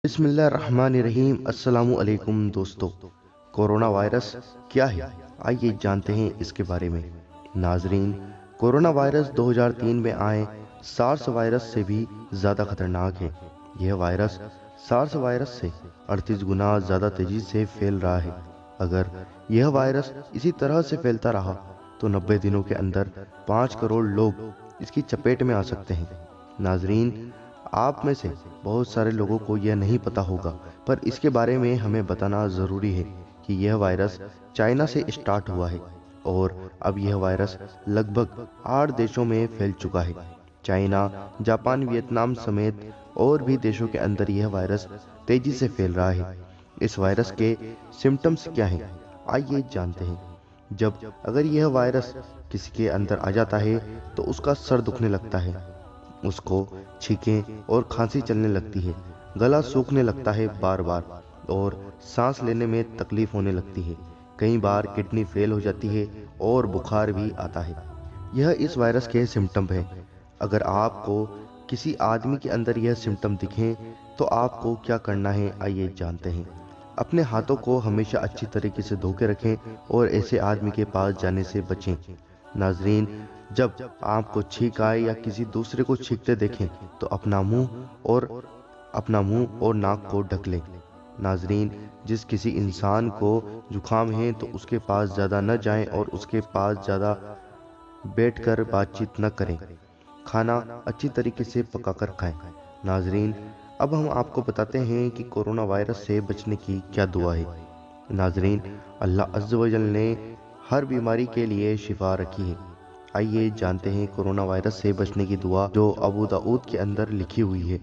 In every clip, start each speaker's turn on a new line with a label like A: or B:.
A: बिस्मिल्लाहिर्रहमानिर्रहीम। अस्सलामु अलैकुम दोस्तों। कोरोना वायरस क्या है, आइए जानते हैं इसके बारे में। नाजरीन, कोरोना वायरस 2003 में आए सार्स वायरस से भी ज़्यादा खतरनाक है। यह वायरस सार्स वायरस से 38 गुना ज़्यादा तेज़ी से फैल रहा है। अगर यह वायरस इसी तरह से फैलता रहा तो 90 दिनों के अंदर 5 करोड़ लोग इसकी चपेट में आ सकते हैं। नाजरीन, आप में से बहुत सारे लोगों को यह नहीं पता होगा, पर इसके बारे में हमें बताना ज़रूरी है कि यह वायरस चाइना से स्टार्ट हुआ है और अब यह वायरस लगभग 8 देशों में फैल चुका है। चाइना, जापान, वियतनाम समेत और भी देशों के अंदर यह वायरस तेजी से फैल रहा है। इस वायरस के सिम्टम्स क्या हैं, आइए जानते हैं। अगर यह वायरस किसी के अंदर आ जाता है तो उसका सर दुखने लगता है, उसको छींकें और खांसी चलने लगती है, गला सूखने लगता है बार बार और सांस लेने में तकलीफ होने लगती है। कई बार किडनी फेल हो जाती है और बुखार भी आता है। यह इस वायरस के सिम्टम हैं। अगर आपको किसी आदमी के अंदर यह सिम्टम दिखें तो आपको क्या करना है, आइए जानते हैं। अपने हाथों को हमेशा अच्छी तरीके से धो के रखें और ऐसे आदमी के पास जाने से बचें। नाजरीन, जब आपको छींक आए या किसी दूसरे को छींकते देखें तो अपना मुंह और नाक को ढक लें। नाजरीन, जिस किसी इंसान को जुकाम है तो उसके पास ज़्यादा न जाएं और उसके पास ज़्यादा बैठकर बातचीत न करें। खाना अच्छी तरीके से पकाकर खाएं। नाजरीन, अब हम आपको बताते हैं कि कोरोना वायरस से बचने की क्या दुआ है। नाजरीन, अल्लाह अज़्ज़ व जल ने हर बीमारी के लिए शिफा रखी है। आइए जानते हैं कोरोना वायरस से बचने की दुआ जो अबू दाऊद के अंदर लिखी हुई है।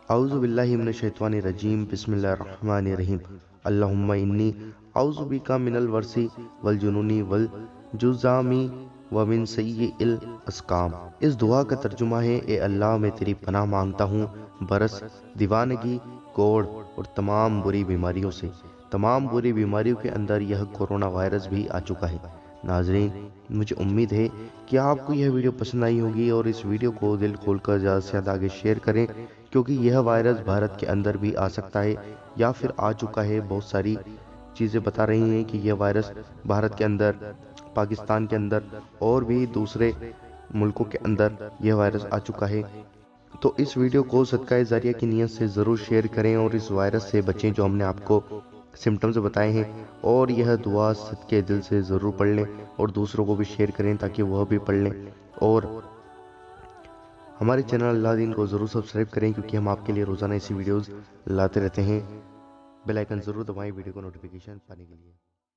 A: औज़ु बिल्लाहि मिनश शैतानिर रजीम। बिस्मिल्लाहिर रहमानिर रहीम। अल्लाहुम्मा इन्नी औज़ु बिका मिनल वर्सी वल जुनूनी वल जुज़ामी व मिन सय्यिल अस्काम। इस दुआ का तर्जुमा है, ए अल्लाह, मैं तेरी पनाह मांगता हूँ बरस, दीवानगी, कोढ़ और तमाम बुरी बीमारियों से। तमाम बुरी बीमारियों के अंदर यह कोरोना वायरस भी आ चुका है। नाजरीन, मुझे उम्मीद है कि आपको यह वीडियो पसंद आई होगी और इस वीडियो को दिल खोलकर ज़्यादा से ज़्यादा आगे शेयर करें, क्योंकि यह वायरस भारत के अंदर भी आ सकता है या फिर आ चुका है। बहुत सारी चीज़ें बता रही हैं कि यह वायरस भारत के अंदर, पाकिस्तान के अंदर और भी दूसरे मुल्कों के अंदर यह वायरस आ चुका है। तो इस वीडियो को सदका जारिया की नीयत से ज़रूर शेयर करें और इस वायरस से बचें जो हमने आपको सिम्टम्स बताए हैं। और यह दुआ सदके दिल से ज़रूर पढ़ लें और दूसरों को भी शेयर करें ताकि वह भी पढ़ लें। और हमारे चैनल अल्लाह दीन को ज़रूर सब्सक्राइब करें, क्योंकि हम आपके लिए रोज़ाना ऐसी वीडियोज़ लाते रहते हैं। बेल आइकन ज़रूर दबाएं वीडियो को नोटिफिकेशन पाने के लिए।